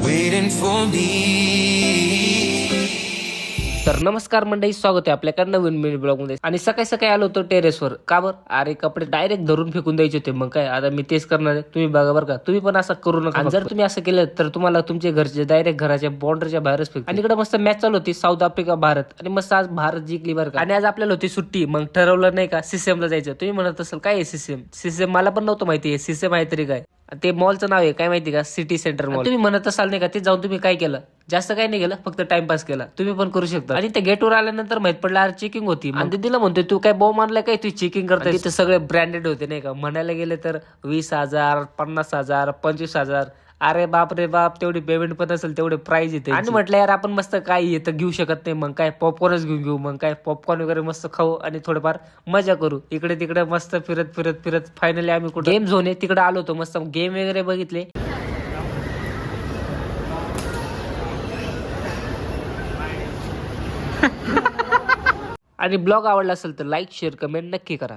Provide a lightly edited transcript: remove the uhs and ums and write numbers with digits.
waiting for me. तर नमस्कार मंडळी, स्वागत आहे आपल्या नवीन मिनी ब्लॉग मध्ये. आणि सकाळी सकाळी आलो होतो टेरेसवर. का बर? अरे कपडे डायरेक्ट धरून फेकून द्यायचे होते. मग काय आता मी तेच करणार आहे. तुम्ही बघा बरं का, तुम्ही पण असं करू नका. जर तुम्ही असं केलं तर तुम्हाला तुमचे घरचे डायरेक्ट घराच्या बाउंड्रीच्या बाहेरच फेकतील. आणि इकडे मस्त मॅच चालू होती, साऊथ आफ्रिका भारत. आणि मस्त आज भारत जिंकली बरं का. आणि आज आपल्याला होती सुट्टी. मग ठरवलं नाही का सीसीएमला जायचं. तुम्ही म्हणत असाल काय आहे सीसीएम मला पण नव्हतं माहिती आहे सीसीएम आहे तरी काय. ते मॉलचं नाव आहे काय माहिती का, सिटी सेंटर मॉल. तुम्ही म्हणत असाल नाही का, ते जाऊन तुम्ही काय केलं? जास्त काही नाही केलं, फक्त टाइमपास केला. तुम्ही पण करू शकता. आणि त्या गेटवर आल्यानंतर माहित पडलं अरे चेकिंग होती. आणि दिला म्हणतोय तू काय बॉम्ब आणलाय काय, तू चेकिंग करताय. तिथे सगळे ब्रँडेड होते नाही का. म्हणायला गेले तर 20,000 50,000 25,000. अरे बाप रे बाप, तेवढी पेमेंट पण असेल तेवढे प्राइस येते. आणि म्हटलं यार आपण मस्त काय येतं घेऊ शकत नाही. मग काय पॉपकॉर्नच घेऊन घेऊ. मग काय पॉपकॉर्न वगैरे मस्त खाऊ आणि थोडंफार मजा करू. इकडे तिकडे मस्त फिरत फायनली आम्ही कुठे गेम झोन आहे तिकडे आलो होतो. मस्त गेम वगैरे बघितले. आणि ब्लॉग आवडला असेल तर लाईक शेअर कमेंट नक्की करा.